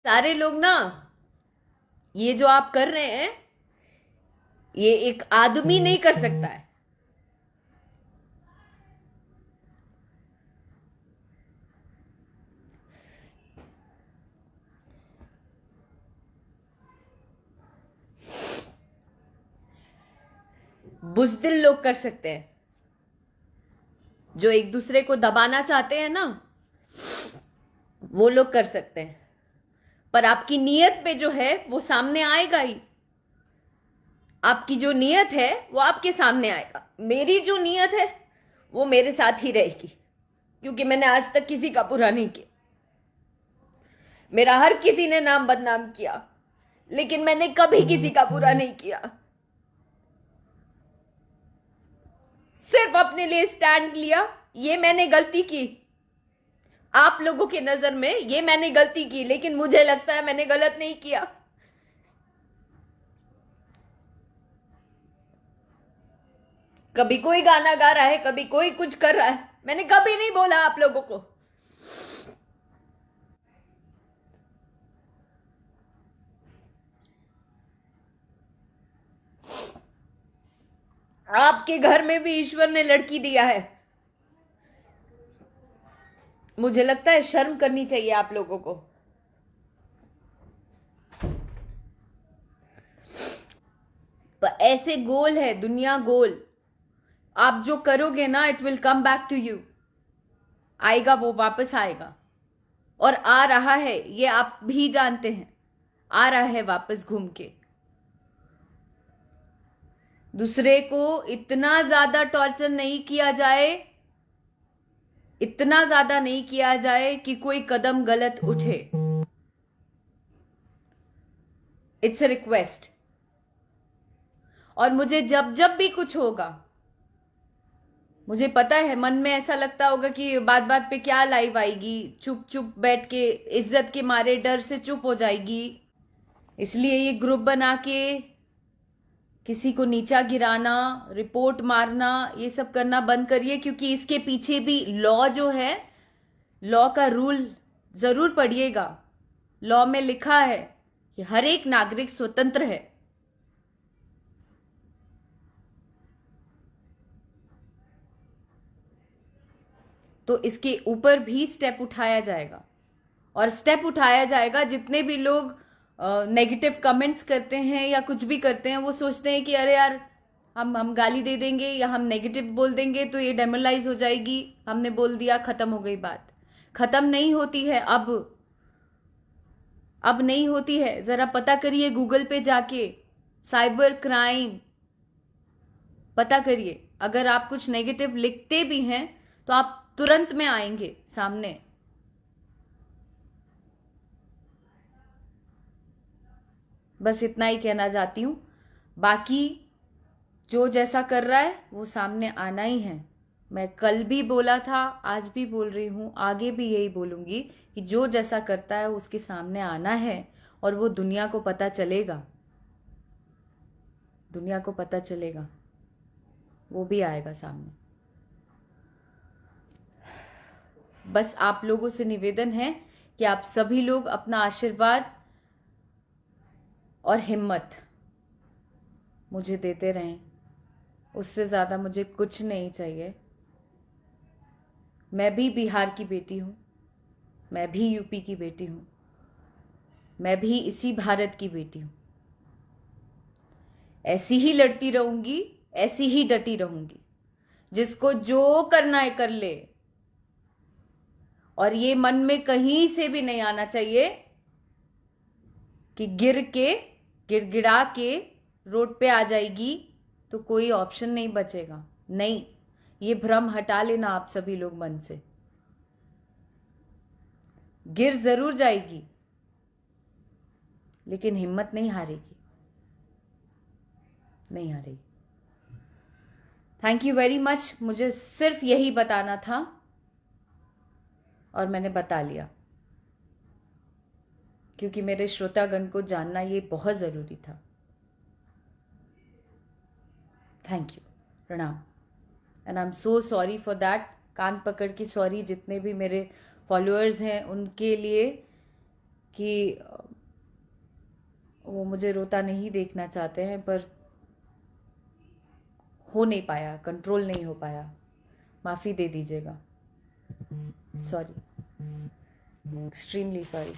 सारे लोग ना, ये जो आप कर रहे हैं ये एक आदमी नहीं कर सकता है। बुज़दिल लोग कर सकते हैं, जो एक दूसरे को दबाना चाहते हैं ना, वो लोग कर सकते हैं। पर आपकी नीयत पे जो है वो सामने आएगा ही। आपकी जो नीयत है वो आपके सामने आएगा। मेरी जो नीयत है वो मेरे साथ ही रहेगी, क्योंकि मैंने आज तक किसी का बुरा नहीं किया। मेरा हर किसी ने नाम बदनाम किया, लेकिन मैंने कभी किसी का बुरा नहीं किया। सिर्फ अपने लिए स्टैंड लिया। ये मैंने गलती की, आप लोगों की नजर में ये मैंने गलती की, लेकिन मुझे लगता है मैंने गलत नहीं किया। कभी कोई गाना गा रहा है, कभी कोई कुछ कर रहा है, मैंने कभी नहीं बोला आप लोगों को। आपके घर में भी ईश्वर ने लड़की दिया है। मुझे लगता है शर्म करनी चाहिए आप लोगों को। पर ऐसे गोल है दुनिया, गोल। आप जो करोगे ना, it will come back to you. आएगा, वो वापस आएगा। और आ रहा है, ये आप भी जानते हैं। आ रहा है वापस घूम के। दूसरे को इतना ज्यादा टॉर्चर नहीं किया जाए, इतना ज्यादा नहीं किया जाए कि कोई कदम गलत उठे। It's a request. और मुझे जब जब भी कुछ होगा, मुझे पता है मन में ऐसा लगता होगा कि बात बात पे क्या लाइव आएगी, चुप चुप बैठ के इज्जत के मारे डर से चुप हो जाएगी। इसलिए ये ग्रुप बना के किसी को नीचा गिराना, रिपोर्ट मारना, ये सब करना बंद करिए, क्योंकि इसके पीछे भी लॉ जो है, लॉ का रूल जरूर पढ़िएगा। लॉ में लिखा है कि हर एक नागरिक स्वतंत्र है। तो इसके ऊपर भी स्टेप उठाया जाएगा, और स्टेप उठाया जाएगा। जितने भी लोग नेगेटिव कमेंट्स करते हैं या कुछ भी करते हैं, वो सोचते हैं कि अरे यार, हम गाली दे देंगे या हम नेगेटिव बोल देंगे तो ये डेमोरलाइज हो जाएगी, हमने बोल दिया, खत्म हो गई बात। खत्म नहीं होती है अब नहीं होती है। जरा पता करिए गूगल पे जाके, साइबर क्राइम पता करिए। अगर आप कुछ नेगेटिव लिखते भी हैं तो आप तुरंत में आएंगे सामने। बस इतना ही कहना चाहती हूं। बाकी जो जैसा कर रहा है वो सामने आना ही है। मैं कल भी बोला था, आज भी बोल रही हूं, आगे भी यही बोलूंगी कि जो जैसा करता है उसके सामने आना है, और वो दुनिया को पता चलेगा। दुनिया को पता चलेगा, वो भी आएगा सामने। बस आप लोगों से निवेदन है कि आप सभी लोग अपना आशीर्वाद और हिम्मत मुझे देते रहें। उससे ज़्यादा मुझे कुछ नहीं चाहिए। मैं भी बिहार की बेटी हूँ, मैं भी यूपी की बेटी हूँ, मैं भी इसी भारत की बेटी हूँ। ऐसी ही लड़ती रहूंगी, ऐसी ही डटी रहूंगी। जिसको जो करना है कर ले। और ये मन में कहीं से भी नहीं आना चाहिए कि गिड़गिड़ा के रोड पे आ जाएगी तो कोई ऑप्शन नहीं बचेगा। नहीं, ये भ्रम हटा लेना आप सभी लोग मन से। गिर जरूर जाएगी, लेकिन हिम्मत नहीं हारेगी, नहीं हारेगी। Thank you very much. मुझे सिर्फ यही बताना था और मैंने बता लिया, क्योंकि मेरे श्रोतागण को जानना ये बहुत जरूरी था। थैंक यू, प्रणाम। And I am so sorry for that. कान पकड़ के सॉरी जितने भी मेरे फॉलोअर्स हैं उनके लिए, कि वो मुझे रोता नहीं देखना चाहते हैं, पर हो नहीं पाया, कंट्रोल नहीं हो पाया, माफ़ी दे दीजिएगा। Sorry, extremely sorry.